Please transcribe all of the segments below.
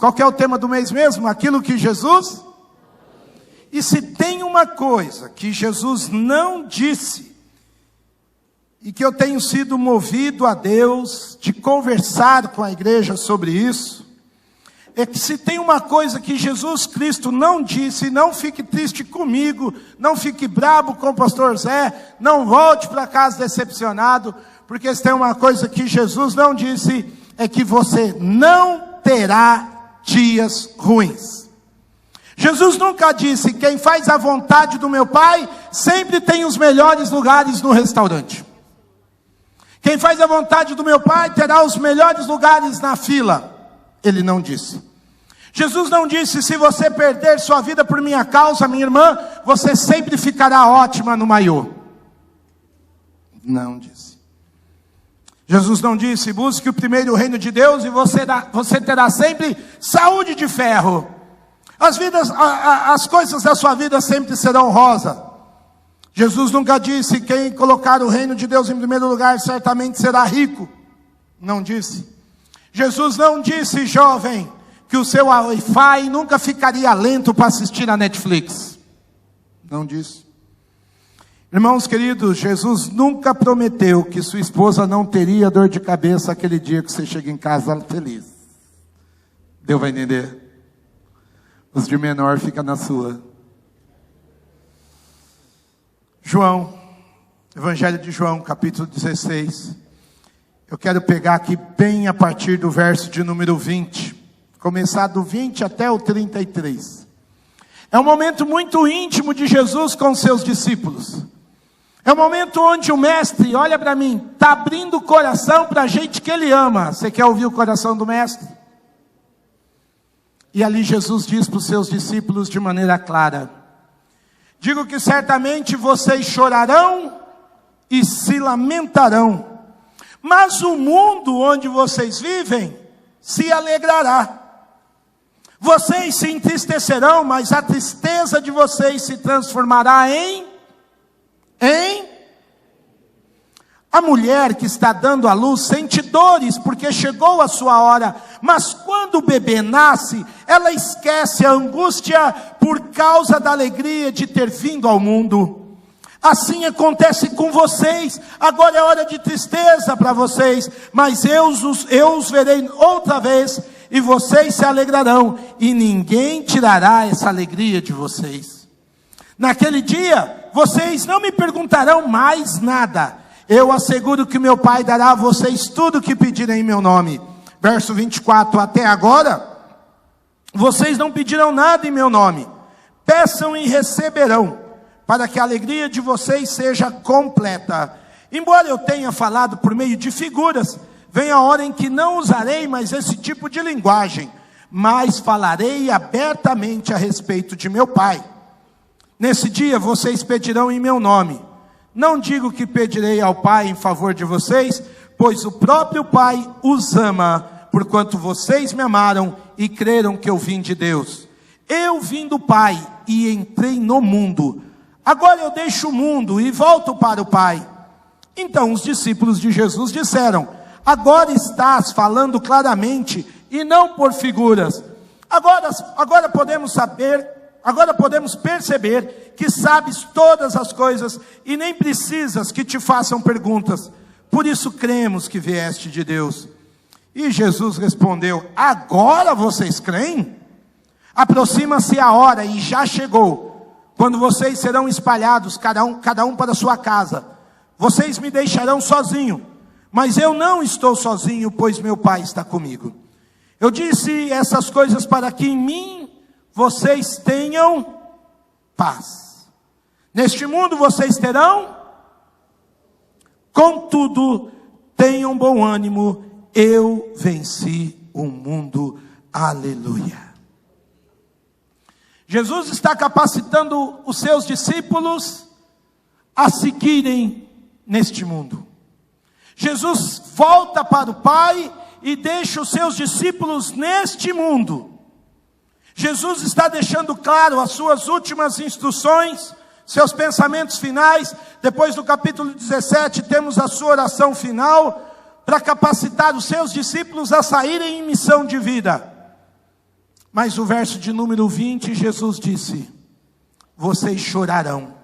Qual que é o tema do mês mesmo? Aquilo que Jesus... E se tem uma coisa que Jesus não disse, e que eu tenho sido movido a Deus de conversar com a igreja sobre isso, é que se tem uma coisa que Jesus Cristo não disse, não fique triste comigo, não fique brabo com o pastor Zé, não volte para casa decepcionado, porque se tem uma coisa que Jesus não disse, é que você não terá dias ruins. Jesus nunca disse, quem faz a vontade do meu Pai, sempre tem os melhores lugares no restaurante. Quem faz a vontade do meu Pai, terá os melhores lugares na fila. Ele não disse. Jesus não disse, se você perder sua vida por minha causa, minha irmã, você sempre ficará ótima no maiô. Não disse. Jesus não disse, busque o primeiro reino de Deus e você terá sempre saúde de ferro. As coisas da sua vida sempre serão rosa. Jesus nunca disse, quem colocar o reino de Deus em primeiro lugar, certamente será rico. Não disse. Jesus não disse, jovem, que o seu Wi-Fi nunca ficaria lento para assistir a Netflix. Não disse. Irmãos queridos, Jesus nunca prometeu que sua esposa não teria dor de cabeça aquele dia que você chega em casa feliz. Deu para entender? Os de menor ficam na sua. João, Evangelho de João, capítulo 16. Eu quero pegar aqui bem a partir do verso de número 20. Começar do 20 até o 33. É um momento muito íntimo de Jesus com seus discípulos. É um momento onde o mestre, olha para mim, está abrindo o coração para a gente que ele ama. Você quer ouvir o coração do mestre? E ali Jesus diz para os seus discípulos de maneira clara: digo que certamente vocês chorarão e se lamentarão, mas o mundo onde vocês vivem se alegrará. Vocês se entristecerão, mas a tristeza de vocês se transformará em... A mulher que está dando à luz sente dores, porque chegou a sua hora. Mas quando o bebê nasce, ela esquece a angústia por causa da alegria de ter vindo ao mundo. Assim acontece com vocês. Agora é hora de tristeza para vocês, mas eu os verei outra vez, e vocês se alegrarão, e ninguém tirará essa alegria de vocês. Naquele dia, vocês não me perguntarão mais nada. Eu asseguro que meu Pai dará a vocês tudo o que pedirem em meu nome. Verso 24, até agora, vocês não pediram nada em meu nome. Peçam e receberão, para que a alegria de vocês seja completa. Embora eu tenha falado por meio de figuras, vem a hora em que não usarei mais esse tipo de linguagem, mas falarei abertamente a respeito de meu Pai. Nesse dia vocês pedirão em meu nome. Não digo que pedirei ao Pai em favor de vocês, pois o próprio Pai os ama, porquanto vocês me amaram e creram que eu vim de Deus. Eu vim do Pai e entrei no mundo. Agora eu deixo o mundo e volto para o Pai. Então os discípulos de Jesus disseram: agora estás falando claramente e não por figuras. Agora podemos perceber que sabes todas as coisas e nem precisas que te façam perguntas. Por isso cremos que vieste de Deus. E Jesus respondeu: agora vocês creem? Aproxima-se a hora, e já chegou, quando vocês serão espalhados, cada um para sua casa. Vocês me deixarão sozinho, mas eu não estou sozinho, pois meu Pai está comigo. Eu disse essas coisas para que em mim vocês tenham paz. Neste mundo vocês terão, contudo, tenham bom ânimo, eu venci o mundo. Aleluia. Jesus está capacitando os seus discípulos a seguirem neste mundo. Jesus volta para o Pai e deixa os seus discípulos neste mundo. Jesus está deixando claro as suas últimas instruções, seus pensamentos finais. Depois do capítulo 17 temos a sua oração final, para capacitar os seus discípulos a saírem em missão de vida. Mas o verso de número 20, Jesus disse: vocês chorarão,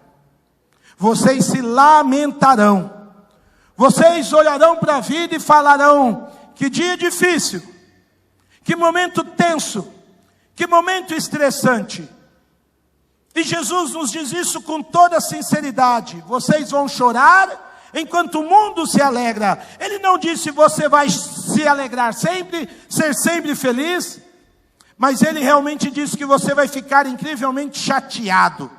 vocês se lamentarão, vocês olharão para a vida e falarão: que dia difícil, que momento tenso, que momento estressante. E Jesus nos diz isso com toda sinceridade: vocês vão chorar enquanto o mundo se alegra. Ele não disse você vai se alegrar sempre, ser sempre feliz, mas ele realmente disse que você vai ficar incrivelmente chateado.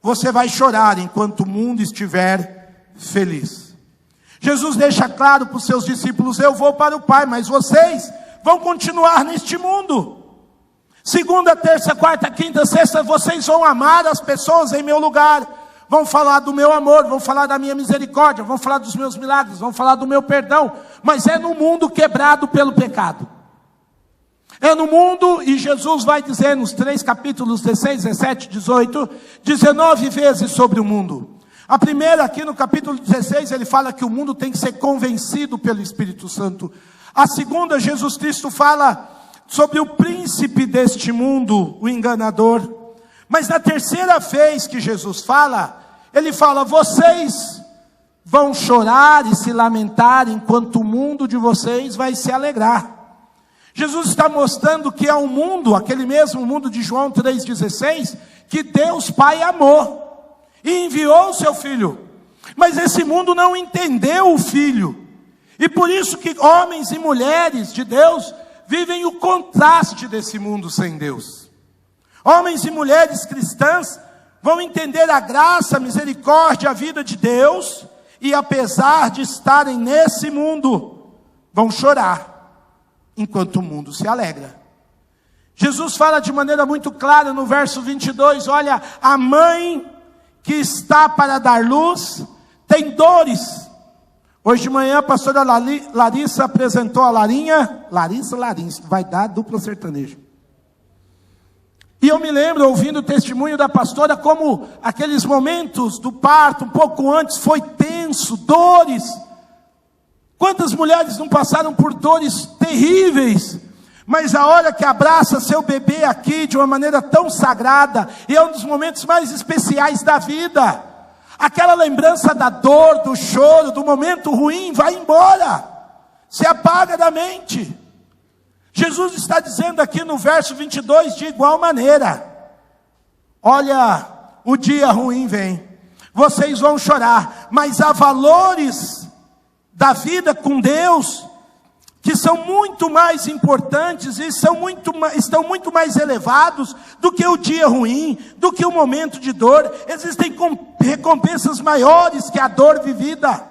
Você vai chorar enquanto o mundo estiver feliz. Jesus deixa claro para os seus discípulos: eu vou para o Pai, mas vocês vão continuar neste mundo. Segunda, terça, quarta, quinta, sexta, vocês vão amar as pessoas em meu lugar. Vão falar do meu amor, vão falar da minha misericórdia, vão falar dos meus milagres, vão falar do meu perdão. Mas é no mundo quebrado pelo pecado. É no mundo, e Jesus vai dizer nos 3 capítulos 16, 17, 18, 19 vezes sobre o mundo. A primeira, aqui no capítulo 16, ele fala que o mundo tem que ser convencido pelo Espírito Santo. A segunda, Jesus Cristo fala sobre o príncipe deste mundo, o enganador. Mas na terceira vez que Jesus fala, ele fala: vocês vão chorar e se lamentar enquanto o mundo de vocês vai se alegrar. Jesus está mostrando que é um mundo, aquele mesmo mundo de João 3,16, que Deus Pai amou e enviou o seu Filho. Mas esse mundo não entendeu o Filho. E por isso que homens e mulheres de Deus vivem o contraste desse mundo sem Deus. Homens e mulheres cristãs vão entender a graça, a misericórdia, a vida de Deus, e apesar de estarem nesse mundo, vão chorar, enquanto o mundo se alegra. Jesus fala de maneira muito clara no verso 22, olha, a mãe que está para dar luz, tem dores. Hoje de manhã a pastora Larissa apresentou a Larissa, vai dar dupla sertaneja. E eu me lembro, ouvindo o testemunho da pastora, como aqueles momentos do parto, um pouco antes, foi tenso, dores. Quantas mulheres não passaram por dores terríveis? Mas a hora que abraça seu bebê aqui, de uma maneira tão sagrada, e é um dos momentos mais especiais da vida, aquela lembrança da dor, do choro, do momento ruim, vai embora, se apaga da mente. Jesus está dizendo aqui no verso 22, de igual maneira: olha, o dia ruim vem, vocês vão chorar, mas há valores da vida com Deus, que são muito mais importantes, e estão muito mais elevados do que o dia ruim, do que o momento de dor. Existem recompensas maiores que a dor vivida.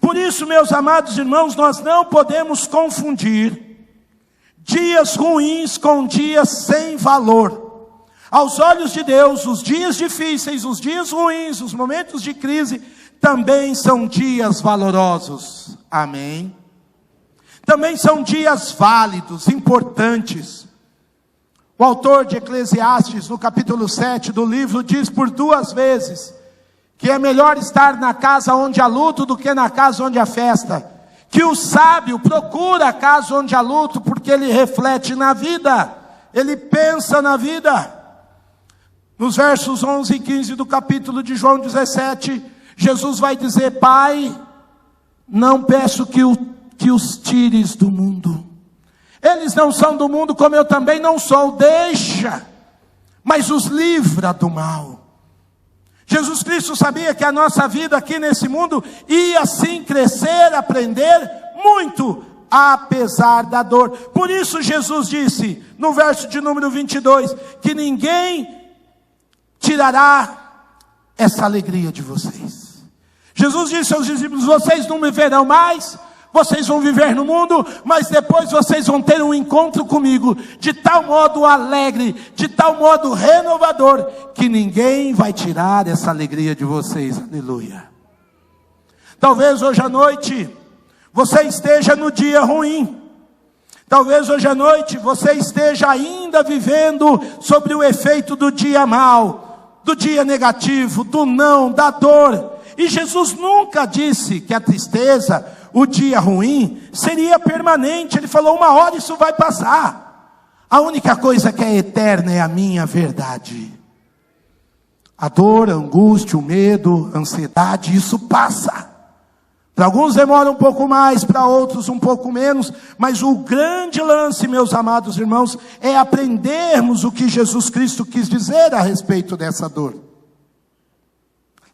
Por isso, meus amados irmãos, nós não podemos confundir dias ruins com dias sem valor. Aos olhos de Deus, os dias difíceis, os dias ruins, os momentos de crise, também são dias valorosos. Amém? Também são dias válidos, importantes. O autor de Eclesiastes, no capítulo 7 do livro, diz por 2 vezes, que é melhor estar na casa onde há luto do que na casa onde há festa. Que o sábio procura a casa onde há luto, porque ele reflete na vida, ele pensa na vida. Nos versos 11 e 15 do capítulo de João 17, Jesus vai dizer: Pai, não peço que os tires do mundo. Eles não são do mundo, como eu também não sou. Deixa, mas os livra do mal. Jesus Cristo sabia que a nossa vida aqui nesse mundo ia sim crescer, aprender muito, apesar da dor. Por isso Jesus disse, no verso de número 22, que ninguém tirará essa alegria de vocês. Jesus disse aos discípulos: vocês não me verão mais, vocês vão viver no mundo, mas depois vocês vão ter um encontro comigo, de tal modo alegre, de tal modo renovador, que ninguém vai tirar essa alegria de vocês. Aleluia. Talvez hoje à noite você esteja no dia ruim. Talvez hoje à noite você esteja ainda vivendo sobre o efeito do dia mau, do dia negativo, do não, da dor. E Jesus nunca disse que a tristeza, o dia ruim, seria permanente. Ele falou: uma hora isso vai passar. A única coisa que é eterna é a minha verdade. A dor, a angústia, o medo, a ansiedade, isso passa. Para alguns demora um pouco mais, para outros um pouco menos, mas o grande lance, meus amados irmãos, é aprendermos o que Jesus Cristo quis dizer a respeito dessa dor.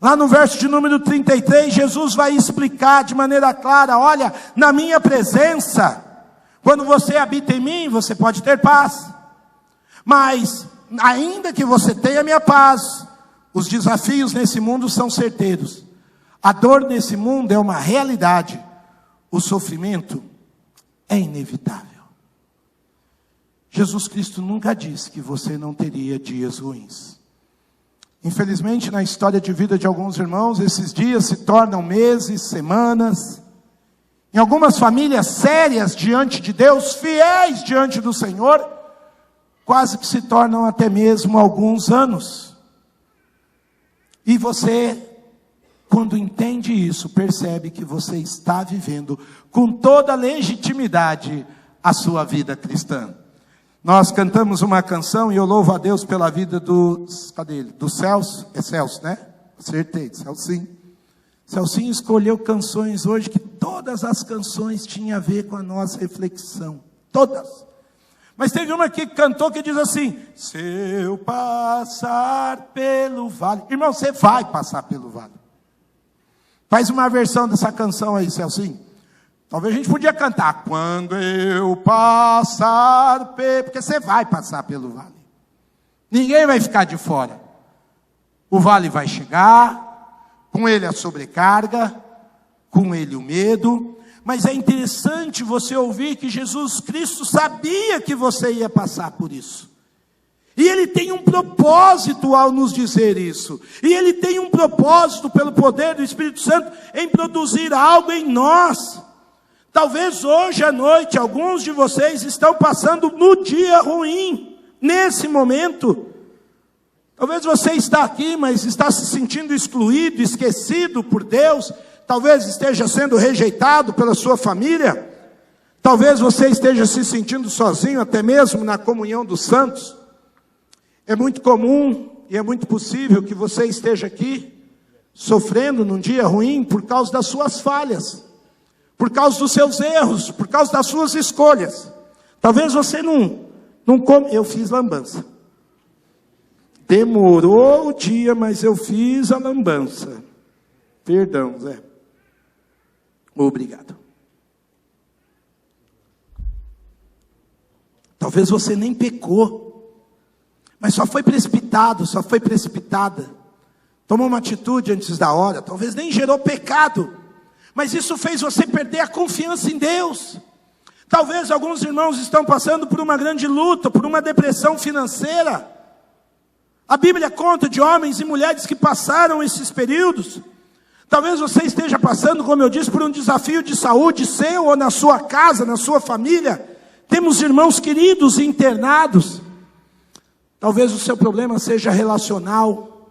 Lá no verso de número 33, Jesus vai explicar de maneira clara: olha, na minha presença, quando você habita em mim, você pode ter paz. Mas, ainda que você tenha minha paz, os desafios nesse mundo são certeiros. A dor nesse mundo é uma realidade. O sofrimento é inevitável. Jesus Cristo nunca disse que você não teria dias ruins. Infelizmente, na história de vida de alguns irmãos, esses dias se tornam meses, semanas. Em algumas famílias sérias diante de Deus, fiéis diante do Senhor, quase que se tornam até mesmo alguns anos. E você, quando entende isso, percebe que você está vivendo com toda a legitimidade a sua vida cristã. Nós cantamos uma canção, e eu louvo a Deus pela vida dos, cadê ele? Do Celso, é Celso, né? Acertei, Celcinho. Celcinho escolheu canções hoje que todas as canções tinham a ver com a nossa reflexão. Todas. Mas teve uma que cantou que diz assim: se eu passar pelo vale. Irmão, você vai passar pelo vale. Faz uma versão dessa canção aí, Celcinho. Talvez a gente podia cantar: quando eu passar porque você vai passar pelo vale. Ninguém vai ficar de fora. O vale vai chegar, com ele a sobrecarga, com ele o medo. Mas é interessante você ouvir que Jesus Cristo sabia que você ia passar por isso. E Ele tem um propósito ao nos dizer isso. E Ele tem um propósito, pelo poder do Espírito Santo, em produzir algo em nós. Talvez hoje à noite, alguns de vocês estão passando no dia ruim, nesse momento. Talvez você está aqui, mas está se sentindo excluído, esquecido por Deus. Talvez esteja sendo rejeitado pela sua família. Talvez você esteja se sentindo sozinho, até mesmo na comunhão dos santos. É muito comum e é muito possível que você esteja aqui sofrendo num dia ruim por causa das suas falhas, por causa dos seus erros, por causa das suas escolhas. Talvez você não come. Eu fiz lambança. Demorou o dia, mas eu fiz a lambança. Perdão, Zé. Obrigado. Talvez você nem pecou, mas só foi precipitado, só foi precipitada. Tomou uma atitude antes da hora, talvez nem gerou pecado, mas isso fez você perder a confiança em Deus. Talvez alguns irmãos estão passando por uma grande luta, por uma depressão financeira. A Bíblia conta de homens e mulheres que passaram esses períodos. Talvez você esteja passando, como eu disse, por um desafio de saúde seu ou na sua casa, na sua família. Temos irmãos queridos internados. Talvez o seu problema seja relacional,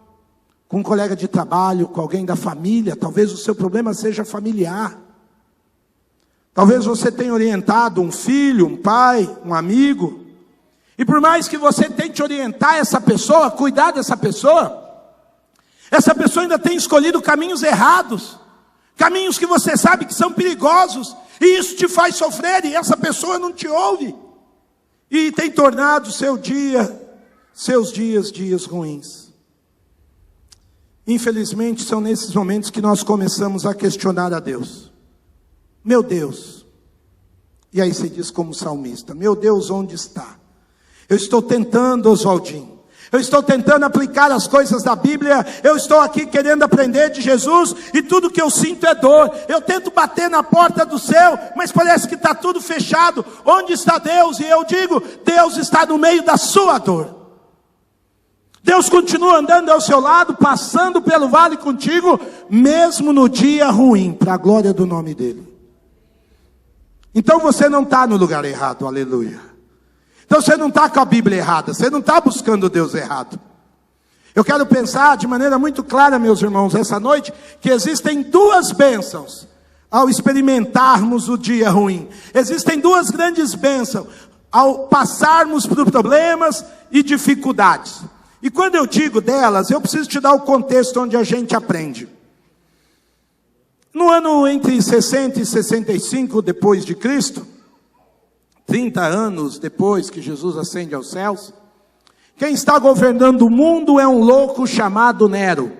com um colega de trabalho, com alguém da família. Talvez o seu problema seja familiar. Talvez você tenha orientado um filho, um pai, um amigo. E por mais que você tente orientar essa pessoa, cuidar dessa pessoa, essa pessoa ainda tem escolhido caminhos errados, caminhos que você sabe que são perigosos, e isso te faz sofrer, e essa pessoa não te ouve, e tem tornado seus dias, dias ruins. Infelizmente, são nesses momentos que nós começamos a questionar a Deus. Meu Deus, e aí você diz como salmista: meu Deus, onde está? Eu estou tentando, Oswaldinho, eu estou tentando aplicar as coisas da Bíblia, eu estou aqui querendo aprender de Jesus, e tudo que eu sinto é dor. Eu tento bater na porta do céu, mas parece que está tudo fechado. Onde está Deus? E eu digo: Deus está no meio da sua dor. Deus continua andando ao seu lado, passando pelo vale contigo, mesmo no dia ruim, para a glória do nome dEle. Então você não está no lugar errado, aleluia. Então você não está com a Bíblia errada, você não está buscando Deus errado. Eu quero pensar de maneira muito clara, meus irmãos, essa noite, que existem duas bênçãos ao experimentarmos o dia ruim. Existem duas grandes bênçãos. ao passarmos por problemas e dificuldades. E quando eu digo delas, eu preciso te dar o contexto onde a gente aprende. No ano entre 60 e 65 depois de Cristo, 30 anos depois que Jesus ascende aos céus, quem está governando o mundo é um louco chamado Nero.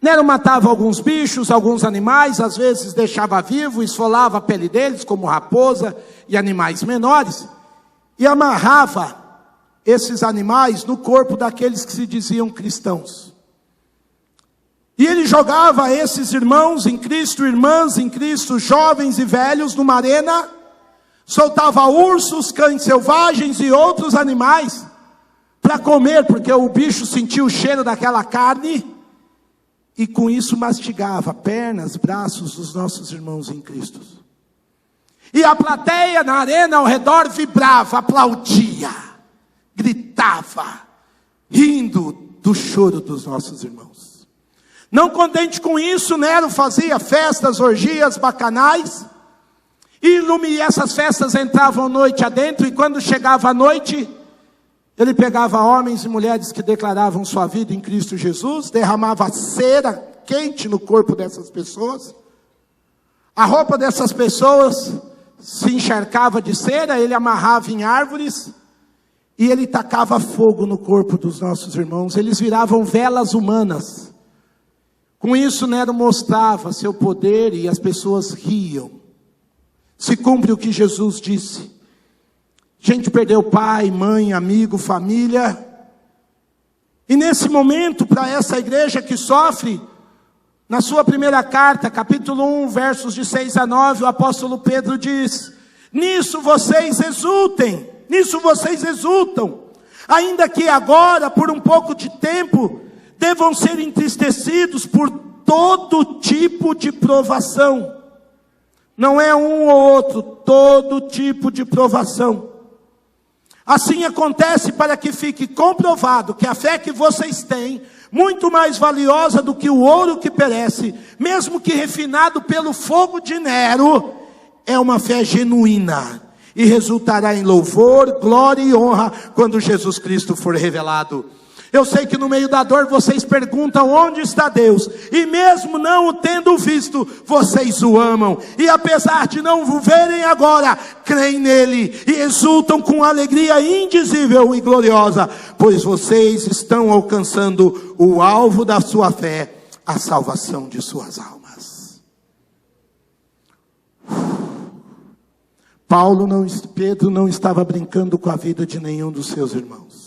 Nero matava alguns bichos, alguns animais, às vezes deixava vivo, esfolava a pele deles, como raposa e animais menores, e amarrava esses animais no corpo daqueles que se diziam cristãos. E ele jogava esses irmãos em Cristo, irmãs em Cristo, jovens e velhos, numa arena, soltava ursos, cães selvagens e outros animais para comer, porque o bicho sentia o cheiro daquela carne, e com isso mastigava pernas, braços dos nossos irmãos em Cristo. E a plateia na arena ao redor vibrava, aplaudia, gritava, rindo do choro dos nossos irmãos. Não contente com isso, Nero fazia festas, orgias, bacanais, e essas festas entravam noite adentro, e quando chegava a noite, ele pegava homens e mulheres que declaravam sua vida em Cristo Jesus, derramava cera quente no corpo dessas pessoas, a roupa dessas pessoas se encharcava de cera, ele amarrava em árvores, e ele tacava fogo no corpo dos nossos irmãos, eles viravam velas humanas. Com isso, Nero mostrava seu poder e as pessoas riam. Se cumpre o que Jesus disse. Gente perdeu pai, mãe, amigo, família. E nesse momento, para essa igreja que sofre, na sua primeira carta, capítulo 1, versos de 6 a 9, o apóstolo Pedro diz: nisso vocês exultem, nisso vocês exultam, ainda que agora, por um pouco de tempo, devam ser entristecidos por todo tipo de provação. Não é um ou outro, todo tipo de provação. Assim acontece para que fique comprovado que a fé que vocês têm, muito mais valiosa do que o ouro que perece, mesmo que refinado pelo fogo de Nero, é uma fé genuína e resultará em louvor, glória e honra quando Jesus Cristo for revelado. Eu sei que no meio da dor vocês perguntam onde está Deus, e mesmo não o tendo visto, vocês o amam, e apesar de não o verem agora, creem nele, e exultam com alegria indizível e gloriosa, pois vocês estão alcançando o alvo da sua fé, a salvação de suas almas. Pedro não estava brincando com a vida de nenhum dos seus irmãos.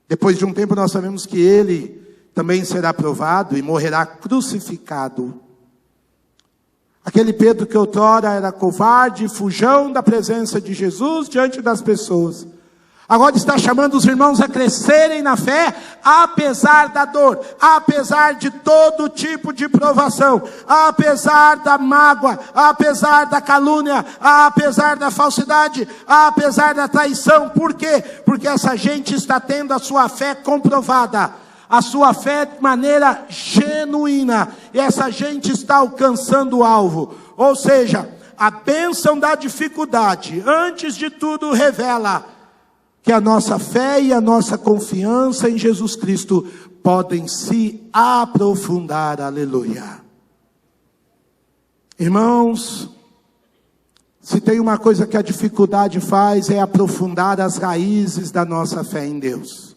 Depois de um tempo nós sabemos que ele também será provado e morrerá crucificado. Aquele Pedro que outrora era covarde, fujão da presença de Jesus diante das pessoas, agora está chamando os irmãos a crescerem na fé, apesar da dor, apesar de todo tipo de provação, apesar da mágoa, apesar da calúnia, apesar da falsidade, apesar da traição. Por quê? Porque essa gente está tendo a sua fé comprovada, a sua fé de maneira genuína, e essa gente está alcançando o alvo. Ou seja, a bênção da dificuldade, antes de tudo, revela que a nossa fé e a nossa confiança em Jesus Cristo podem se aprofundar. Aleluia. Irmãos, se tem uma coisa que a dificuldade faz, é aprofundar as raízes da nossa fé em Deus.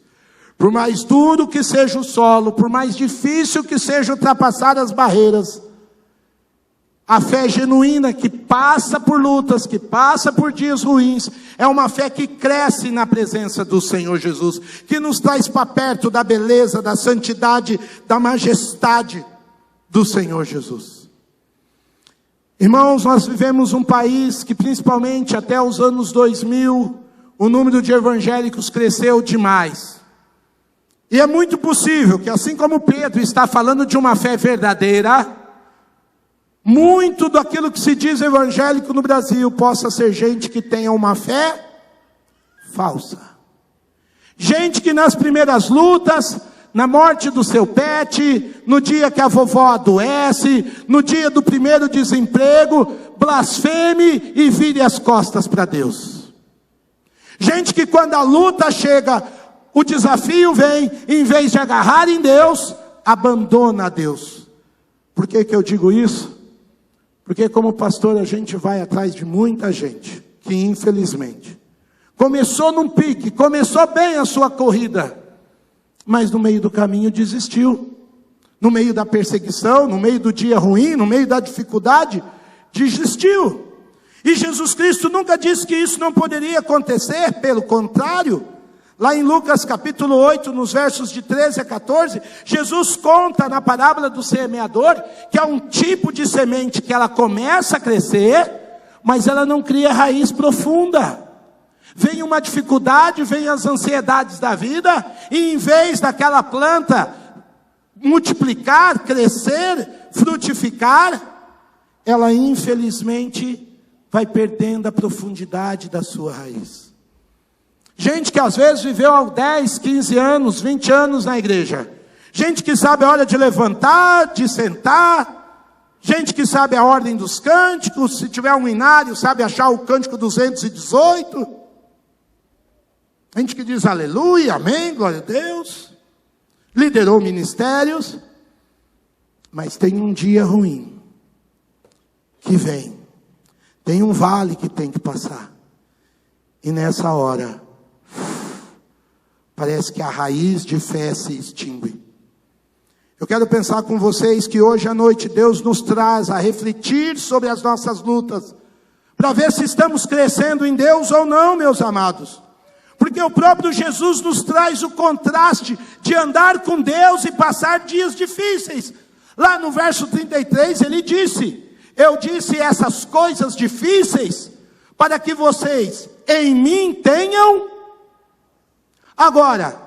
Por mais duro que seja o solo, por mais difícil que seja ultrapassar as barreiras, a fé genuína que passa por lutas, que passa por dias ruins, é uma fé que cresce na presença do Senhor Jesus, que nos traz para perto da beleza, da santidade, da majestade do Senhor Jesus. Irmãos, nós vivemos um país que principalmente até os anos 2000, o número de evangélicos cresceu demais. E é muito possível que, assim como Pedro está falando de uma fé verdadeira, muito daquilo que se diz evangélico no Brasil possa ser gente que tenha uma fé falsa. Gente que nas primeiras lutas, na morte do seu pet, no dia que a vovó adoece, no dia do primeiro desemprego, blasfeme e vire as costas para Deus. Gente que quando a luta chega, o desafio vem, em vez de agarrar em Deus, abandona a Deus. Por que eu digo isso? Porque como pastor a gente vai atrás de muita gente que infelizmente começou num pique, começou bem a sua corrida, mas no meio do caminho desistiu. No meio da perseguição, no meio do dia ruim, no meio da dificuldade, desistiu. E Jesus Cristo nunca disse que isso não poderia acontecer, pelo contrário. Lá em Lucas capítulo 8, nos versos de 13 a 14, Jesus conta na parábola do semeador, que é um tipo de semente que ela começa a crescer, mas ela não cria raiz profunda. Vem uma dificuldade, vem as ansiedades da vida, e em vez daquela planta multiplicar, crescer, frutificar, ela infelizmente vai perdendo a profundidade da sua raiz. Gente que às vezes viveu há 10, 15 anos, 20 anos na igreja. Gente que sabe a hora de levantar, de sentar. Gente que sabe a ordem dos cânticos. Se tiver um inário, sabe achar o cântico 218. Gente que diz aleluia, amém, glória a Deus. Liderou ministérios. Mas tem um dia ruim que vem. Tem um vale que tem que passar. E nessa hora, parece que a raiz de fé se extingue. Eu quero pensar com vocês que hoje à noite Deus nos traz a refletir sobre as nossas lutas, para ver se estamos crescendo em Deus ou não, meus amados. Porque o próprio Jesus nos traz o contraste de andar com Deus e passar dias difíceis. Lá no verso 33 ele disse: eu disse essas coisas difíceis para que vocês em mim tenham. Agora,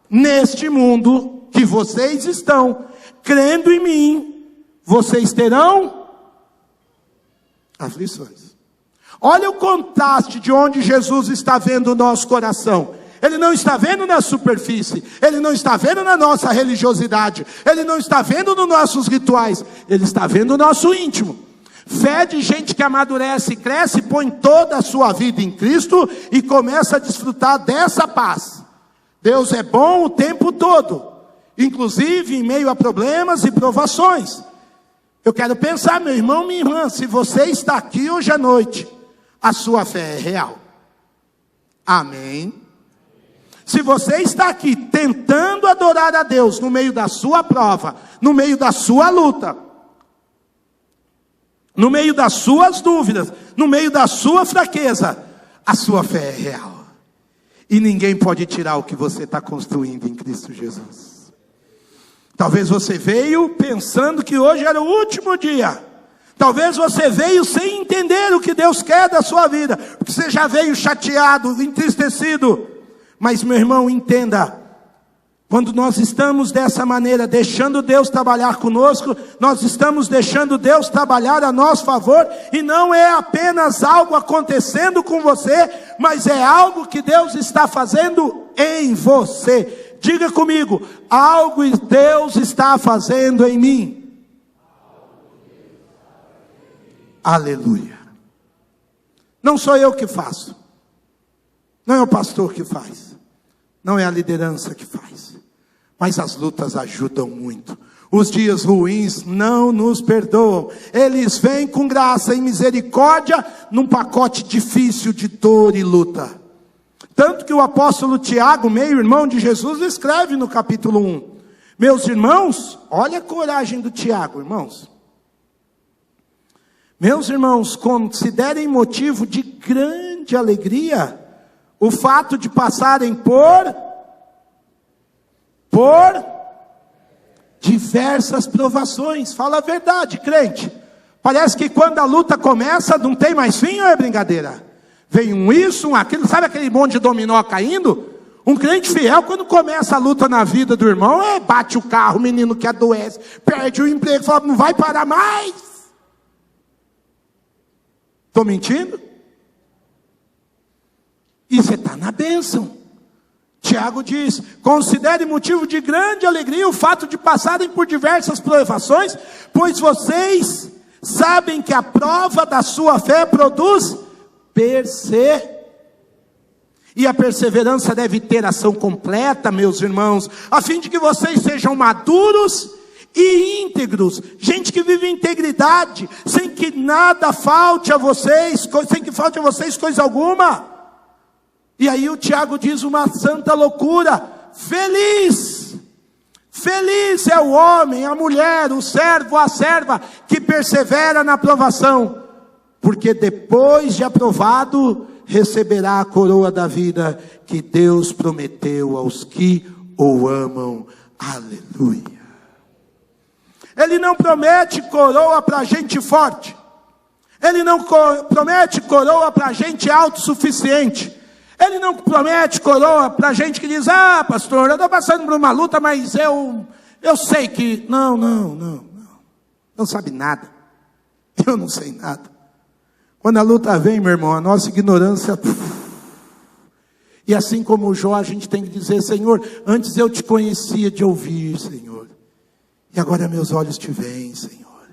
neste mundo que vocês estão, crendo em mim, vocês terão aflições. Olha o contraste de onde Jesus está vendo o nosso coração. Ele não está vendo na superfície, ele não está vendo na nossa religiosidade, ele não está vendo nos nossos rituais, ele está vendo o nosso íntimo. Fé de gente que amadurece, cresce, põe toda a sua vida em Cristo e começa a desfrutar dessa paz. Deus é bom o tempo todo, inclusive em meio a problemas e provações. Eu quero pensar, meu irmão, minha irmã, se você está aqui hoje à noite, a sua fé é real. Amém? Se você está aqui tentando adorar a Deus no meio da sua prova, no meio da sua luta, no meio das suas dúvidas, no meio da sua fraqueza, a sua fé é real. E ninguém pode tirar o que você está construindo em Cristo Jesus. Talvez você veio pensando que hoje era o último dia. Talvez você veio sem entender o que Deus quer da sua vida, porque você já veio chateado, entristecido. Mas, meu irmão, entenda, quando nós estamos dessa maneira, deixando Deus trabalhar conosco, nós estamos deixando Deus trabalhar a nosso favor, e não é apenas algo acontecendo com você, mas é algo que Deus está fazendo em você. Diga comigo, algo Deus está fazendo em mim. Aleluia. Não sou eu que faço, não é o pastor que faz, não é a liderança que faz, mas as lutas ajudam muito. Os dias ruins não nos perdoam, eles vêm com graça e misericórdia num pacote difícil de dor e luta. Tanto que o apóstolo Tiago, meio-irmão de Jesus, escreve no capítulo 1. Meus irmãos, olha a coragem do Tiago, irmãos. Meus irmãos, considerem motivo de grande alegria o fato de passarem por diversas provações. Fala a verdade, crente. Parece que quando a luta começa, não tem mais fim, ou é brincadeira? Vem um isso, um aquilo, sabe aquele monte de dominó caindo? Um crente fiel, quando começa a luta na vida do irmão, bate o carro, o menino que adoece, perde o emprego, fala, não vai parar mais. Estou mentindo? E você está na bênção. Tiago diz, considere motivo de grande alegria o fato de passarem por diversas provações, pois vocês sabem que a prova da sua fé produz perseverança. E a perseverança deve ter ação completa, meus irmãos, a fim de que vocês sejam maduros e íntegros, gente que vive em integridade, sem que nada falte a vocês, sem que falte a vocês coisa alguma. E aí o Tiago diz uma santa loucura: feliz é o homem, a mulher, o servo, a serva, que persevera na provação, porque depois de aprovado, receberá a coroa da vida que Deus prometeu aos que o amam. Aleluia. Ele não promete coroa para gente forte. Ele não promete coroa para gente autossuficiente. Ele não promete coroa para gente que diz: ah, pastor, eu estou passando por uma luta, mas eu sei que... Não sabe nada. Eu não sei nada. Quando a luta vem, meu irmão, a nossa ignorância... E assim como o Jó, a gente tem que dizer: Senhor, antes eu te conhecia de ouvir, Senhor. E agora meus olhos te veem, Senhor.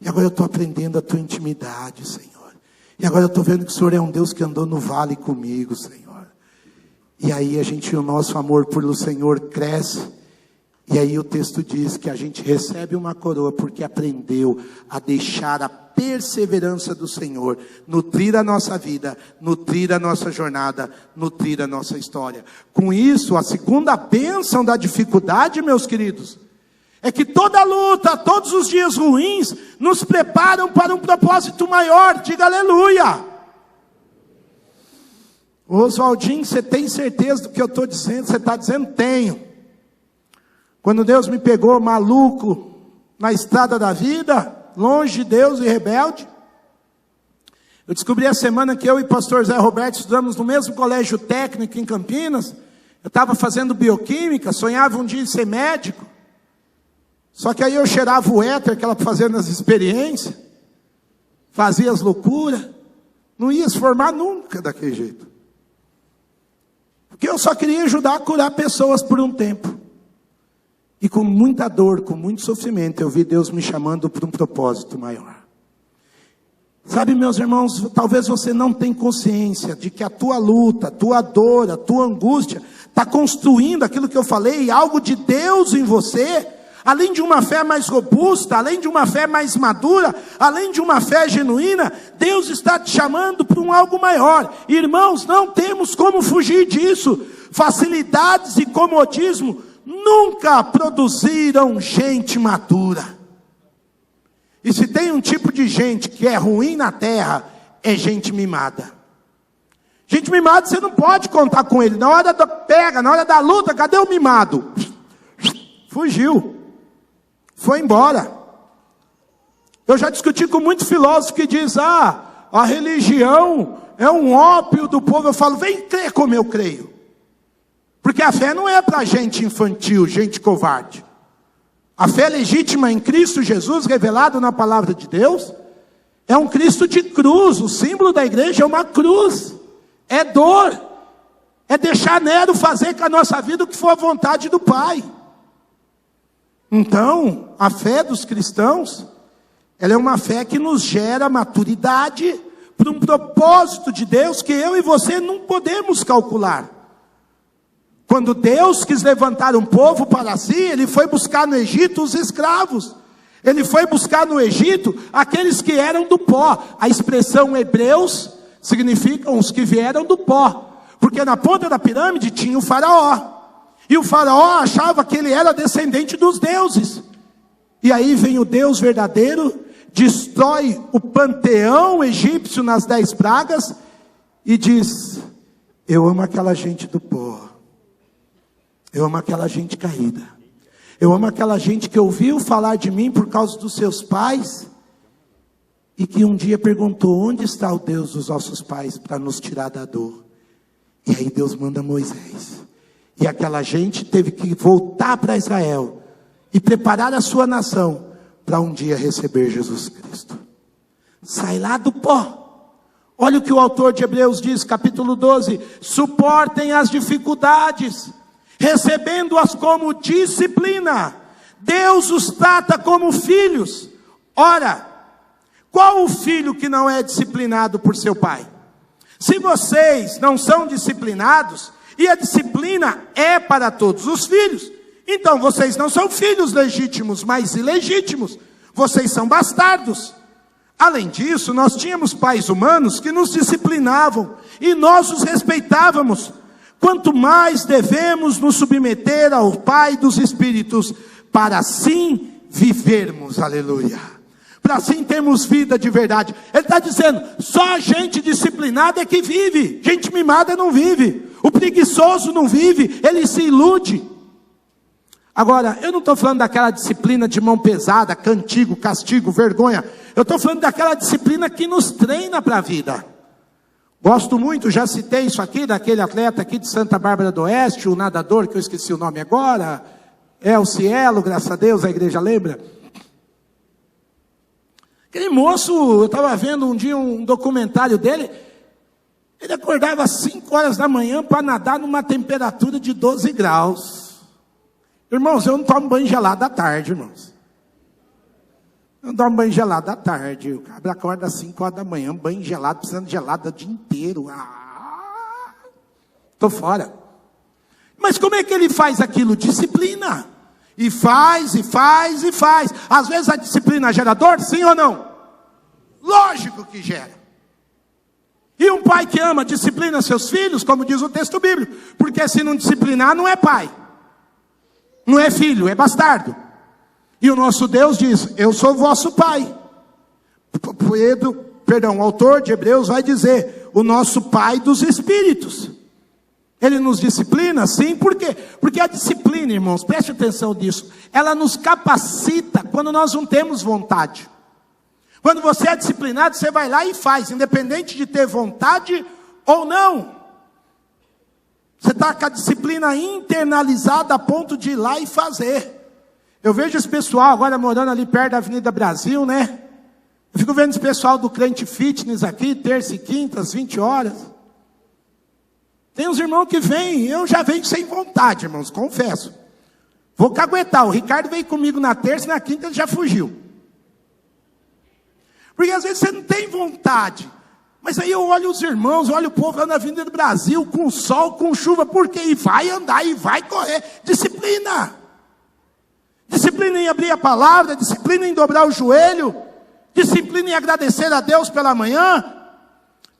E agora eu estou aprendendo a tua intimidade, Senhor. E agora eu estou vendo que o Senhor é um Deus que andou no vale comigo, Senhor. E aí o nosso amor pelo Senhor cresce. E aí o texto diz que a gente recebe uma coroa porque aprendeu a deixar a perseverança do Senhor nutrir a nossa vida, nutrir a nossa jornada, nutrir a nossa história. Com isso, a segunda bênção da dificuldade, meus queridos, é que toda luta, todos os dias ruins, nos preparam para um propósito maior. Diga aleluia. Oswaldinho, você tem certeza do que eu estou dizendo? Você está dizendo? Tenho. Quando Deus me pegou maluco na estrada da vida, longe de Deus e rebelde, eu descobri a semana que eu e o pastor Zé Roberto estudamos no mesmo colégio técnico em Campinas. Eu estava fazendo bioquímica, sonhava um dia em ser médico. Só que aí eu cheirava o éter que ela fazia nas experiências, fazia as loucuras, não ia se formar nunca daquele jeito. Porque eu só queria ajudar a curar pessoas por um tempo. E com muita dor, com muito sofrimento, eu vi Deus me chamando para um propósito maior. Sabe, meus irmãos, talvez você não tenha consciência de que a tua luta, a tua dor, a tua angústia, está construindo aquilo que eu falei, algo de Deus em você. Além de uma fé mais robusta, além de uma fé mais madura, além de uma fé genuína, Deus está te chamando para um algo maior. Irmãos, não temos como fugir disso. Facilidades e comodismo nunca produziram gente madura. E se tem um tipo de gente que é ruim na terra, é gente mimada. Gente mimada, você não pode contar com ele. Na hora da luta, cadê o mimado? Fugiu. Foi embora. Eu já discuti com muito filósofo que diz: a religião é um ópio do povo. Eu falo: vem crer como eu creio. Porque a fé não é para gente infantil, gente covarde. A fé legítima em Cristo Jesus, revelado na palavra de Deus, é um Cristo de cruz. O símbolo da igreja é uma cruz. É dor. É deixar Nero fazer com a nossa vida o que for a vontade do Pai. Então, a fé dos cristãos, ela é uma fé que nos gera maturidade para um propósito de Deus que eu e você não podemos calcular. Quando Deus quis levantar um povo para si, Ele foi buscar no Egito os escravos. Ele foi buscar no Egito aqueles que eram do pó. A expressão hebreus significa os que vieram do pó. Porque na ponta da pirâmide tinha o faraó. E o faraó achava que ele era descendente dos deuses. E aí vem o Deus verdadeiro, destrói o panteão egípcio nas 10 pragas e diz: eu amo aquela gente do pó. Eu amo aquela gente caída. Eu amo aquela gente que ouviu falar de mim por causa dos seus pais e que um dia perguntou: onde está o Deus dos nossos pais para nos tirar da dor? E aí Deus manda Moisés. E aquela gente teve que voltar para Israel e preparar a sua nação para um dia receber Jesus Cristo. Sai lá do pó. Olha o que o autor de Hebreus diz, capítulo 12. Suportem as dificuldades, recebendo-as como disciplina. Deus os trata como filhos. Ora, qual o filho que não é disciplinado por seu pai? Se vocês não são disciplinados, e a disciplina é para todos os filhos, então vocês não são filhos legítimos, mas ilegítimos. Vocês são bastardos. Além disso, nós tínhamos pais humanos que nos disciplinavam, e nós os respeitávamos. Quanto mais devemos nos submeter ao Pai dos Espíritos, para assim vivermos, aleluia. Para assim termos vida de verdade. Ele está dizendo, só gente disciplinada é que vive. Gente mimada não vive. O preguiçoso não vive, ele se ilude. Agora, eu não estou falando daquela disciplina de mão pesada, cantigo, castigo, vergonha. Eu estou falando daquela disciplina que nos treina para a vida. Gosto muito, já citei isso aqui, daquele atleta aqui de Santa Bárbara do Oeste, o nadador, que eu esqueci o nome agora, El Cielo, graças a Deus, a igreja lembra. Aquele moço, eu estava vendo um dia um documentário dele, ele acordava às 5 horas da manhã para nadar numa temperatura de 12 graus. Irmãos, eu não tomo banho gelado à tarde, irmãos. Eu não tomo banho gelado à tarde. O cabra acorda às 5 horas da manhã, banho gelado, precisando de gelado o dia inteiro. Estou fora. Mas como é que ele faz aquilo? Disciplina. E faz, e faz, e faz. Às vezes a disciplina gera dor, sim ou não? Lógico que gera. E um pai que ama, disciplina seus filhos, como diz o texto bíblico. Porque se não disciplinar, não é pai. Não é filho, é bastardo. E o nosso Deus diz, eu sou vosso pai. O autor de Hebreus vai dizer, o nosso pai dos espíritos. Ele nos disciplina, sim, por quê? Porque a disciplina, irmãos, preste atenção nisso, ela nos capacita quando nós não temos vontade. Quando você é disciplinado, você vai lá e faz, independente de ter vontade ou não. Você está com a disciplina internalizada a ponto de ir lá e fazer. Eu vejo esse pessoal agora morando ali perto da Avenida Brasil, né? Eu fico vendo esse pessoal do Crente Fitness aqui, terça e quinta, às 20 horas. Tem uns irmãos que vêm, eu já venho sem vontade, irmãos, confesso. Vou caguetar, o Ricardo veio comigo na terça e na quinta ele já fugiu. Porque às vezes você não tem vontade. Mas aí eu olho os irmãos, olho o povo lá na Avenida do Brasil, com sol, com chuva, porque e vai andar, e vai correr. Disciplina. Disciplina em abrir a palavra, disciplina em dobrar o joelho, disciplina em agradecer a Deus pela manhã.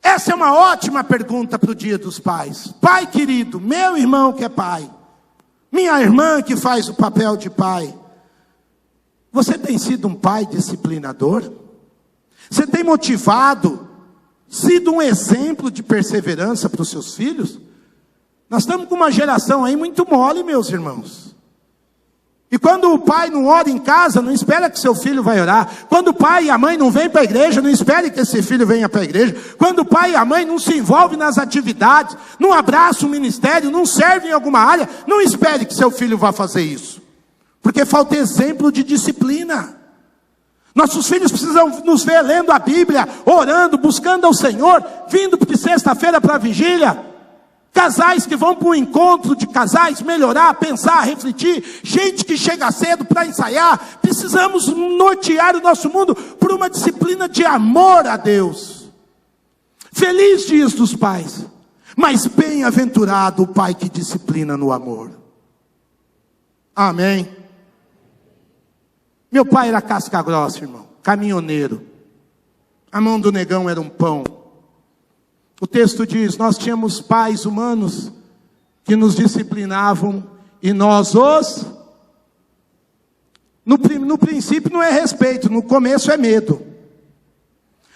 Essa é uma ótima pergunta para o Dia dos Pais. Pai querido, meu irmão que é pai, minha irmã que faz o papel de pai, você tem sido um pai disciplinador? Você tem motivado, sido um exemplo de perseverança para os seus filhos? Nós estamos com uma geração aí muito mole, meus irmãos. E quando o pai não ora em casa, não espera que seu filho vai orar. Quando o pai e a mãe não vêm para a igreja, não espere que esse filho venha para a igreja. Quando o pai e a mãe não se envolvem nas atividades, não abraçam o ministério, não servem em alguma área, não espere que seu filho vá fazer isso. Porque falta exemplo de disciplina. Nossos filhos precisam nos ver lendo a Bíblia, orando, buscando ao Senhor, vindo de sexta-feira para a vigília. Casais que vão para um encontro de casais, melhorar, pensar, refletir. Gente que chega cedo para ensaiar. Precisamos nortear o nosso mundo por uma disciplina de amor a Deus. Feliz dias dos pais, mas bem-aventurado o pai que disciplina no amor. Amém. Meu pai era casca grossa, irmão, caminhoneiro. A mão do negão era um pão. O texto diz, nós tínhamos pais humanos que nos disciplinavam e nós os... No princípio não é respeito, no começo é medo.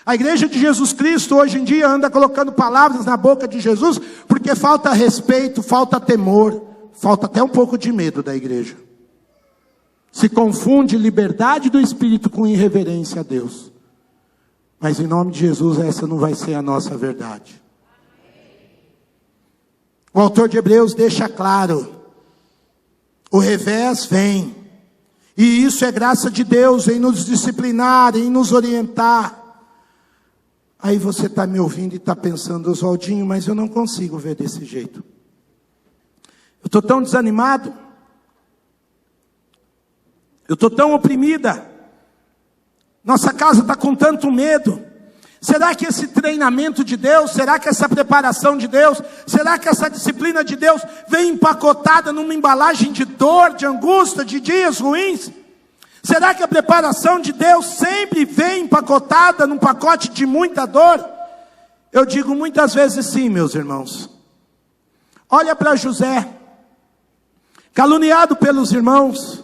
A igreja de Jesus Cristo hoje em dia anda colocando palavras na boca de Jesus porque falta respeito, falta temor, falta até um pouco de medo da igreja. Se confunde liberdade do Espírito com irreverência a Deus. Mas em nome de Jesus, essa não vai ser a nossa verdade. O autor de Hebreus deixa claro, o revés vem. E isso é graça de Deus em nos disciplinar, em nos orientar. Aí você está me ouvindo e está pensando, Oswaldinho, mas eu não consigo ver desse jeito. Eu estou tão desanimado. Eu estou tão oprimida. Nossa casa está com tanto medo. Será que esse treinamento de Deus, será que essa preparação de Deus, será que essa disciplina de Deus vem empacotada numa embalagem de dor, de angústia, de dias ruins? Será que a preparação de Deus sempre vem empacotada num pacote de muita dor? Eu digo muitas vezes sim, meus irmãos. Olha para José, caluniado pelos irmãos,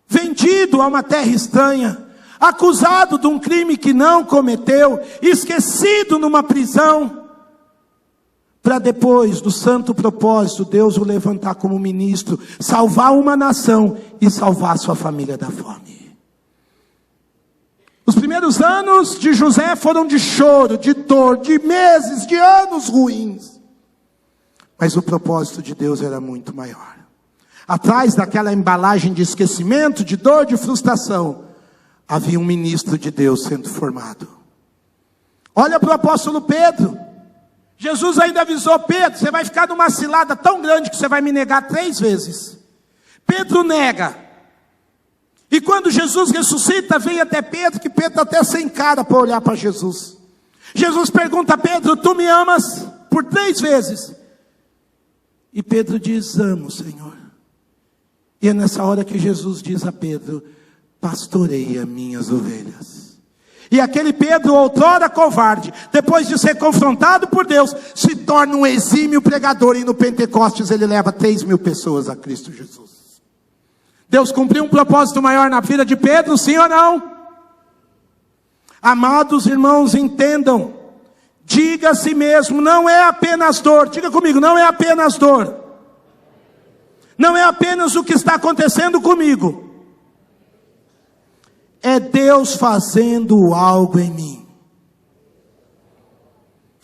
vendido a uma terra estranha, acusado de um crime que não cometeu, esquecido numa prisão, para depois, do santo propósito, Deus o levantar como ministro, salvar uma nação e salvar sua família da fome. Os primeiros anos de José foram de choro, de dor, de meses, de anos ruins. Mas o propósito de Deus era muito maior. Atrás daquela embalagem de esquecimento, de dor, de frustração, havia um ministro de Deus sendo formado. Olha para o apóstolo Pedro. Jesus ainda avisou Pedro: você vai ficar numa cilada tão grande que você vai me negar 3 vezes. Pedro nega. E quando Jesus ressuscita, vem até Pedro, que Pedro até sem cara para olhar para Jesus. Jesus pergunta a Pedro: tu me amas? Por 3 vezes. E Pedro diz: amo, Senhor. E é nessa hora que Jesus diz a Pedro: pastoreia minhas ovelhas. E aquele Pedro, outrora covarde, depois de ser confrontado por Deus, se torna um exímio pregador. E no Pentecostes ele leva 3.000 pessoas a Cristo Jesus. Deus cumpriu um propósito maior na vida de Pedro, sim ou não? Amados irmãos, entendam. Diga a si mesmo: não é apenas dor. Diga comigo: não é apenas dor. Não é apenas o que está acontecendo comigo. É Deus fazendo algo em mim.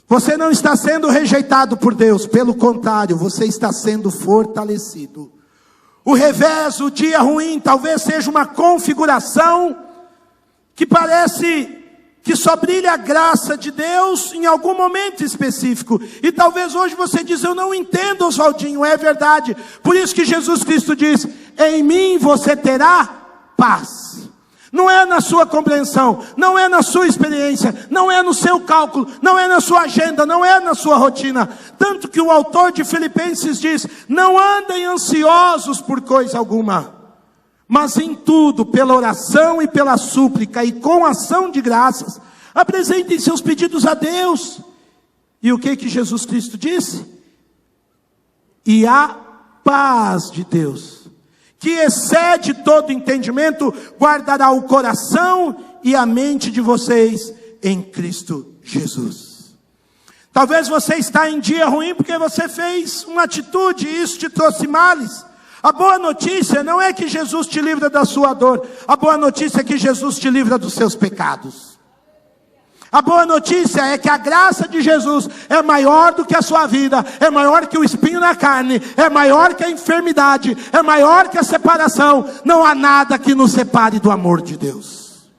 Você não está sendo rejeitado por Deus, pelo contrário, você está sendo fortalecido. O revés, o dia ruim, talvez seja uma configuração que parece que só brilha a graça de Deus em algum momento específico. E talvez hoje você diz: eu não entendo, Oswaldinho. É verdade. Por isso que Jesus Cristo diz: em mim você terá paz. Não é na sua compreensão, não é na sua experiência, não é no seu cálculo, não é na sua agenda, não é na sua rotina. Tanto que o autor de Filipenses diz: não andem ansiosos por coisa alguma, mas em tudo, pela oração e pela súplica e com ação de graças, apresentem seus pedidos a Deus. E o que Jesus Cristo disse? E a paz de Deus, que excede todo entendimento, guardará o coração e a mente de vocês em Cristo Jesus. Talvez você está em dia ruim porque você fez uma atitude e isso te trouxe males. A boa notícia não é que Jesus te livra da sua dor. A boa notícia é que Jesus te livra dos seus pecados. A boa notícia é que a graça de Jesus é maior do que a sua vida, é maior que o espinho na carne, é maior que a enfermidade, é maior que a separação. Não há nada que nos separe do amor de Deus.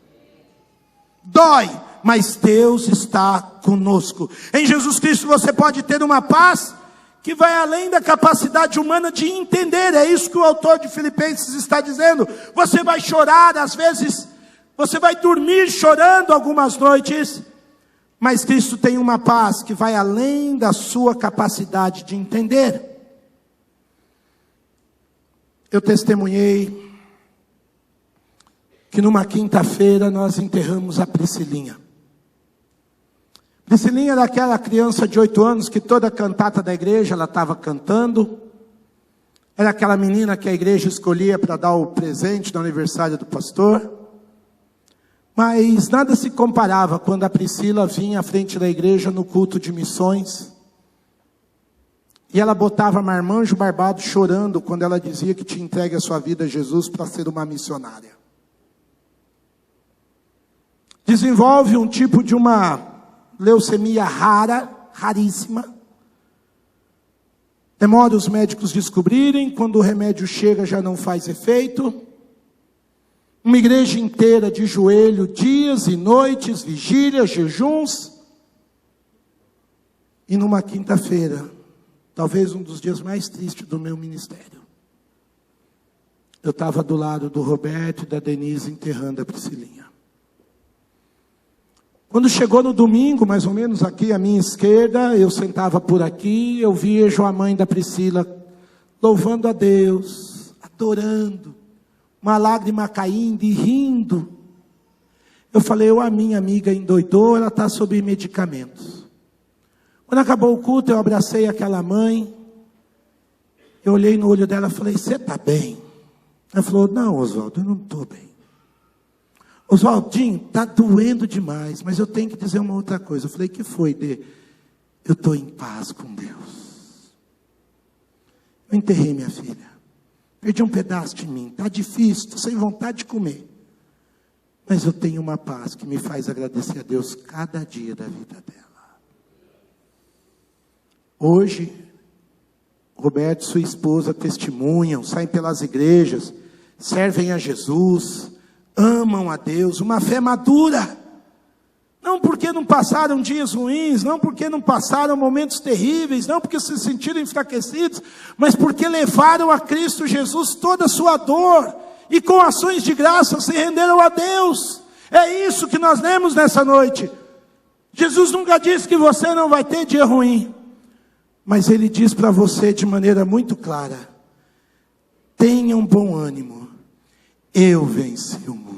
Dói, mas Deus está conosco. Em Jesus Cristo você pode ter uma paz que vai além da capacidade humana de entender. É isso que o autor de Filipenses está dizendo. Você vai chorar às vezes, você vai dormir chorando algumas noites, mas Cristo tem uma paz que vai além da sua capacidade de entender. Eu testemunhei que numa quinta-feira nós enterramos a Priscilinha. Priscilinha era aquela criança de 8 anos que toda cantata da igreja ela estava cantando. Era aquela menina que a igreja escolhia para dar o presente no aniversário do pastor. Mas nada se comparava quando a Priscila vinha à frente da igreja no culto de missões. E ela botava marmanjo barbado chorando quando ela dizia que tinha entregue a sua vida a Jesus para ser uma missionária. Desenvolve um tipo de uma leucemia rara, raríssima. Demora os médicos descobrirem, quando o remédio chega já não faz efeito. Uma igreja inteira de joelho, dias e noites, vigílias, jejuns. E numa quinta-feira, talvez um dos dias mais tristes do meu ministério, eu estava do lado do Roberto e da Denise enterrando a Priscilinha. Quando chegou no domingo, mais ou menos aqui à minha esquerda, eu sentava por aqui, eu vejo a mãe da Priscila louvando a Deus, adorando, uma lágrima caindo e rindo. Eu falei, a minha amiga endoidou, ela está sob medicamentos. Quando acabou o culto, eu abracei aquela mãe, eu olhei no olho dela e falei, você está bem? Ela falou, não, Oswaldo, eu não estou bem. Oswaldinho, está doendo demais, mas eu tenho que dizer uma outra coisa. Eu falei, que foi, Dê? Eu estou em paz com Deus. Eu enterrei minha filha. Perdi um pedaço de mim. Está difícil, estou sem vontade de comer. Mas eu tenho uma paz que me faz agradecer a Deus cada dia da vida dela. Hoje, Roberto e sua esposa testemunham, saem pelas igrejas, servem a Jesus, amam a Deus, uma fé madura, não porque não passaram dias ruins, não porque não passaram momentos terríveis, não porque se sentiram enfraquecidos, mas porque levaram a Cristo Jesus toda a sua dor, e com ações de graça se renderam a Deus. É isso que nós lemos nessa noite. Jesus nunca disse que você não vai ter dia ruim, mas Ele diz para você de maneira muito clara, tenha um bom ânimo, eu venci o mundo.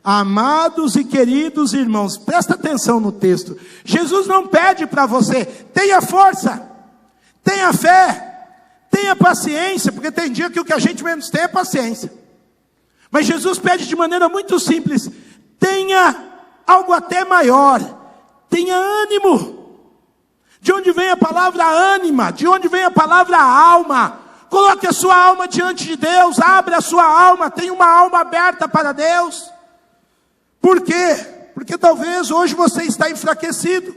Amados e queridos irmãos, presta atenção no texto. Jesus não pede para você, tenha força, tenha fé, tenha paciência, porque tem dia que o que a gente menos tem é paciência. Mas Jesus pede de maneira muito simples, tenha algo até maior, tenha ânimo. De onde vem a palavra ânima? De onde vem a palavra alma? Coloque a sua alma diante de Deus, abra a sua alma, tenha uma alma aberta para Deus. Por quê? Porque talvez hoje você está enfraquecido,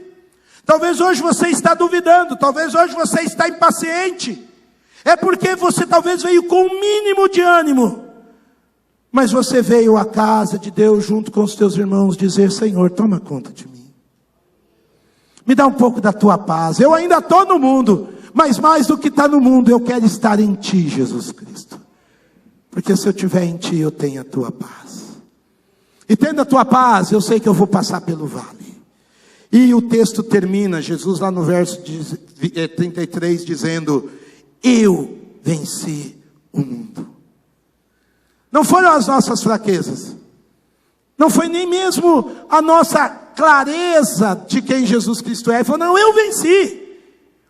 talvez hoje você está duvidando, talvez hoje você está impaciente. É porque você talvez veio com um mínimo de ânimo, mas você veio à casa de Deus junto com os teus irmãos dizer, Senhor, toma conta de mim. Me dá um pouco da tua paz. Eu ainda estou no mundo, mas mais do que está no mundo, eu quero estar em ti, Jesus Cristo. Porque se eu estiver em ti, eu tenho a tua paz. E tendo a tua paz, eu sei que eu vou passar pelo vale. E o texto termina, Jesus lá no verso 33, dizendo, eu venci o mundo. Não foram as nossas fraquezas. Não foi nem mesmo a nossa clareza de quem Jesus Cristo é. Ele falou, não, eu venci.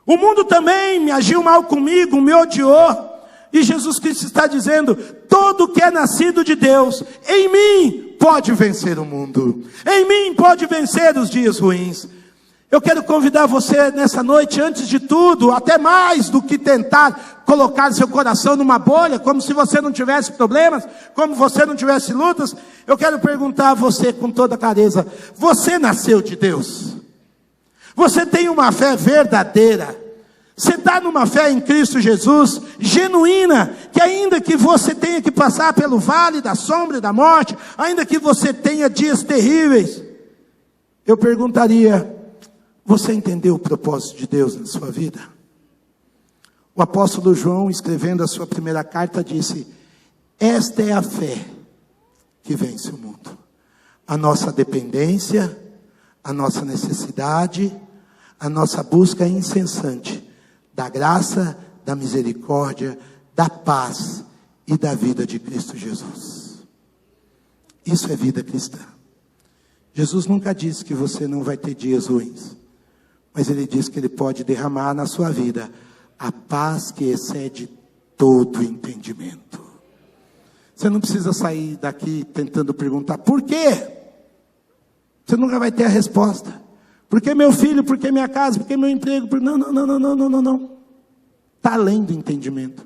O mundo também me agiu mal comigo, me odiou. E Jesus Cristo está dizendo, todo que é nascido de Deus, em mim pode vencer o mundo. Em mim pode vencer os dias ruins. Eu quero convidar você nessa noite, antes de tudo, até mais do que tentar colocar seu coração numa bolha, como se você não tivesse problemas, como se você não tivesse lutas. Eu quero perguntar a você com toda clareza, você nasceu de Deus? Você tem uma fé verdadeira? Você está numa fé em Cristo Jesus, genuína, que ainda que você tenha que passar pelo vale da sombra e da morte, ainda que você tenha dias terríveis, eu perguntaria, você entendeu o propósito de Deus na sua vida? O apóstolo João, escrevendo a sua primeira carta, disse, esta é a fé que vence o mundo. A nossa dependência, a nossa necessidade, a nossa busca incessante da graça, da misericórdia, da paz e da vida de Cristo Jesus. Isso é vida cristã. Jesus nunca disse que você não vai ter dias ruins, mas Ele disse que Ele pode derramar na sua vida a paz que excede todo entendimento. Você não precisa sair daqui tentando perguntar, por quê? Você nunca vai ter a resposta. Por que meu filho? Por que minha casa? Por que meu emprego? Não. Está além do entendimento.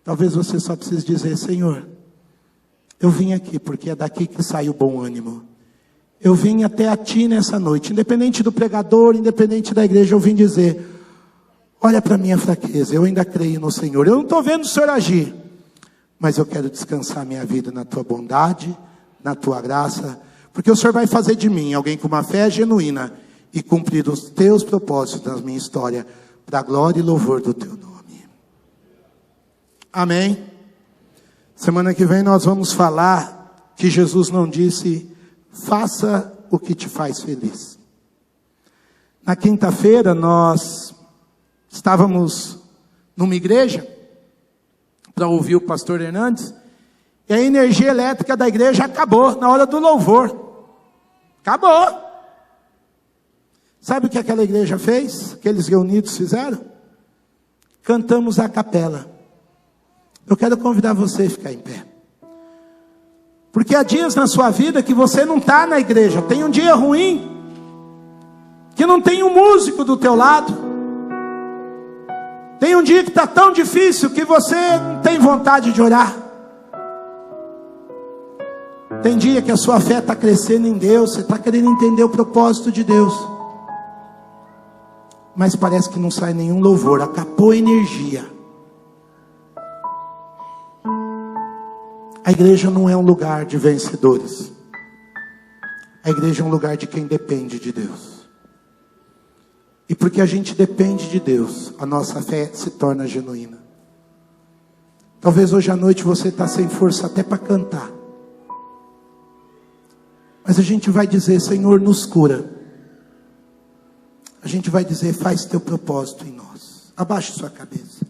Talvez você só precise dizer, Senhor, eu vim aqui porque é daqui que sai o bom ânimo. Eu vim até a Ti nessa noite, independente do pregador, independente da igreja, eu vim dizer, olha para a minha fraqueza, eu ainda creio no Senhor. Eu não estou vendo o Senhor agir, mas eu quero descansar minha vida na Tua bondade, na Tua graça, porque o Senhor vai fazer de mim alguém com uma fé genuína e cumprir os Teus propósitos na minha história, para a glória e louvor do Teu nome. Amém? Semana que vem nós vamos falar que Jesus não disse, faça o que te faz feliz. Na quinta-feira nós estávamos numa igreja para ouvir o pastor Hernandes, e a energia elétrica da igreja acabou na hora do louvor. Acabou. Sabe o que aquela igreja fez? Aqueles reunidos fizeram? Cantamos a capela. Eu quero convidar você a ficar em pé. Porque há dias na sua vida que você não está na igreja. Tem um dia ruim, que não tem um músico do teu lado. Tem um dia que está tão difícil que você não tem vontade de orar. Tem dia que a sua fé está crescendo em Deus, você está querendo entender o propósito de Deus, mas parece que não sai nenhum louvor, acabou a energia. A igreja não é um lugar de vencedores. A igreja é um lugar de quem depende de Deus. E porque a gente depende de Deus, a nossa fé se torna genuína. Talvez hoje à noite você está sem força até para cantar. Mas a gente vai dizer: Senhor, nos cura. A gente vai dizer: faz teu propósito em nós. Abaixe sua cabeça.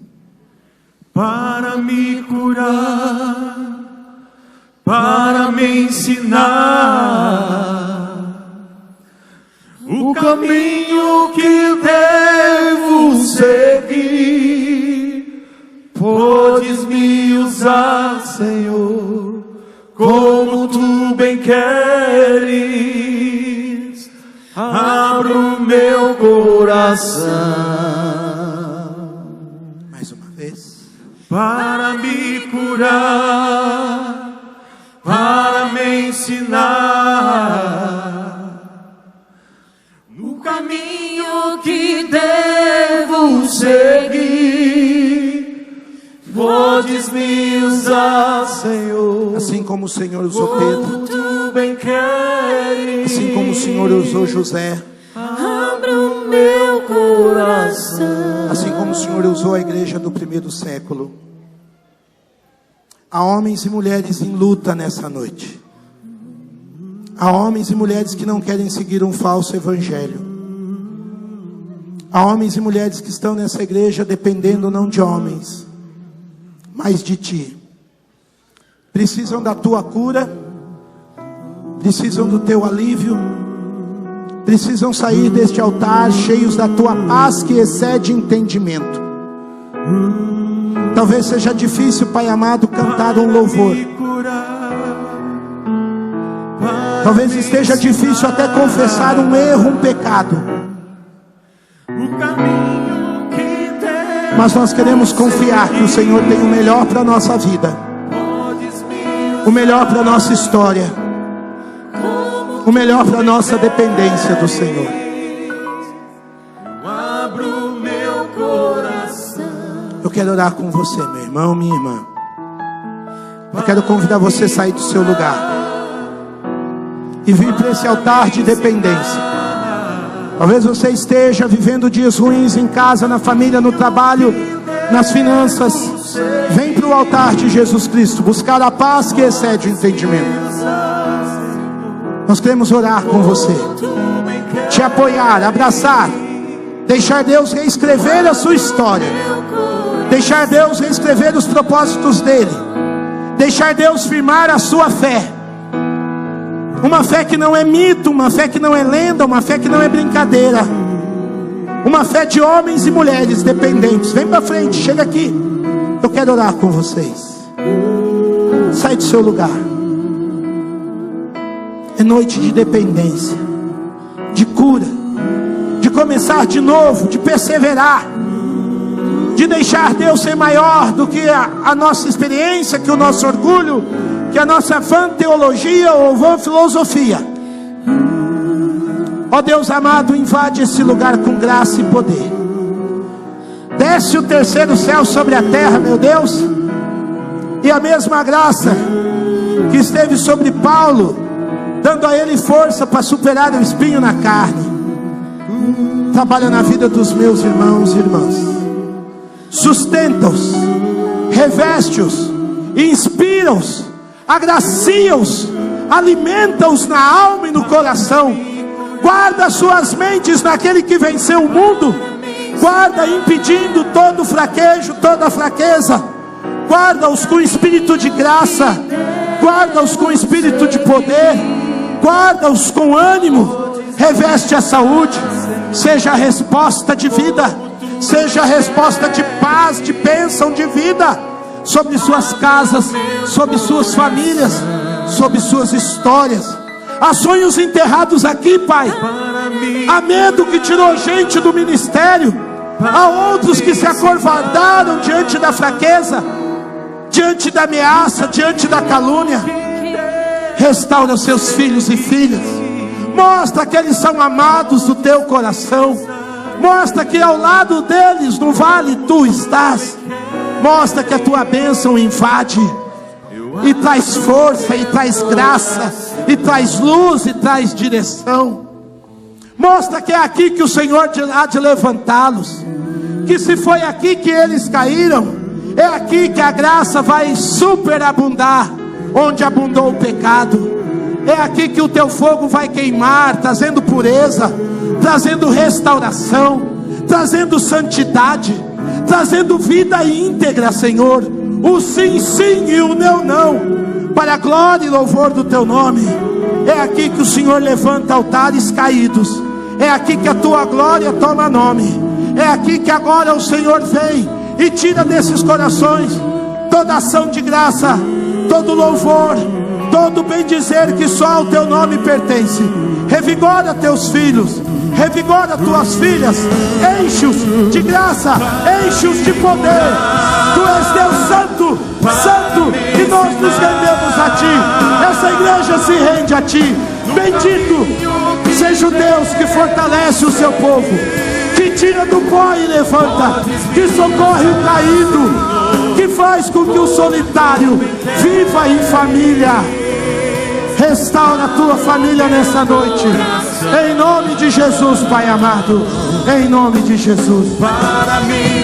Para me curar, para me ensinar o caminho que devo seguir. Podes me usar, Senhor, como tu bem queres. Abra o meu coração. Mais uma vez. Para me curar, para me ensinar no caminho que devo seguir. Podes me usar, Senhor, assim como o Senhor usou Pedro, tu bem queres. assim como o Senhor usou José, Abra o meu coração. assim como o Senhor usou a igreja do primeiro século. Há homens e mulheres em luta nessa noite. Há homens e mulheres que não querem seguir um falso evangelho. Há homens e mulheres que estão nessa igreja dependendo não de homens, mas de ti. Precisam da tua cura, precisam do teu alívio, precisam sair deste altar cheios da tua paz que excede entendimento. Talvez seja difícil, Pai amado, cantar um louvor. Talvez esteja difícil até confessar um erro, um pecado. Mas nós queremos confiar que o Senhor tem o melhor para a nossa vida, o melhor para a nossa história, o melhor para a nossa dependência do Senhor. Eu quero orar com você, meu irmão, minha irmã. Eu quero convidar você a sair do seu lugar e vir para esse altar de dependência. Talvez você esteja vivendo dias ruins em casa, na família, no trabalho, nas finanças. Vem para o altar de Jesus Cristo, buscar a paz que excede o entendimento. Nós queremos orar com você, te apoiar, abraçar, deixar Deus reescrever a sua história, deixar Deus reescrever os propósitos dele, deixar Deus firmar a sua fé. Uma fé que não é mito, uma fé que não é lenda, uma fé que não é brincadeira. Uma fé de homens e mulheres dependentes. Vem para frente, chega aqui. Eu quero orar com vocês. Sai do seu lugar. É noite de dependência, de cura, de começar de novo, de perseverar, de deixar Deus ser maior do que a nossa experiência, que o nosso orgulho, que a nossa vã teologia ou vã filosofia. Ó Deus amado, invade esse lugar com graça e poder. Desce o terceiro céu sobre a terra, meu Deus, e a mesma graça que esteve sobre Paulo, dando a ele força para superar o espinho na carne, trabalha na vida dos meus irmãos e irmãs. Sustenta-os, reveste-os, inspira-os, agracia-os, alimenta-os na alma e no coração. Guarda suas mentes naquele que venceu o mundo. Guarda impedindo todo fraquejo, toda fraqueza. Guarda-os com espírito de graça. Guarda-os com espírito de poder. Guarda-os com ânimo. Reveste a saúde. Seja a resposta de vida. Seja a resposta de paz, de bênção, de vida sobre suas casas, sobre suas famílias, sobre suas histórias. Há sonhos enterrados aqui, Pai. Há medo que tirou gente do ministério. Há outros que se acovardaram diante da fraqueza, diante da ameaça, diante da calúnia. Restaura os seus filhos e filhas. Mostra que eles são amados do teu coração. Mostra que ao lado deles no vale tu estás. Mostra que a tua bênção invade e traz força, e traz graça, e traz luz, e traz direção. Mostra que é aqui que o Senhor há de levantá-los. Que se foi aqui que eles caíram, é aqui que a graça vai superabundar onde abundou o pecado. É aqui que o teu fogo vai queimar, trazendo pureza, trazendo restauração, trazendo santidade, trazendo vida íntegra, Senhor. O sim, sim e o não, não, para a glória e louvor do teu nome. É aqui que o Senhor levanta altares caídos. É aqui que a tua glória toma nome. É aqui que agora o Senhor vem e tira desses corações toda ação de graça, todo louvor, todo bendizer que só ao teu nome pertence. Revigora teus filhos, revigora tuas filhas, enche-os de graça, enche-os de poder. Tu és Deus santo, santo, e nós nos rendemos a ti. Essa igreja se rende a ti. Bendito seja o Deus que fortalece o seu povo, que tira do pó e levanta, que socorre o caído, que faz com que o solitário viva em família. Restaura a tua família nessa noite, em nome de Jesus, Pai amado, em nome de Jesus. Para mim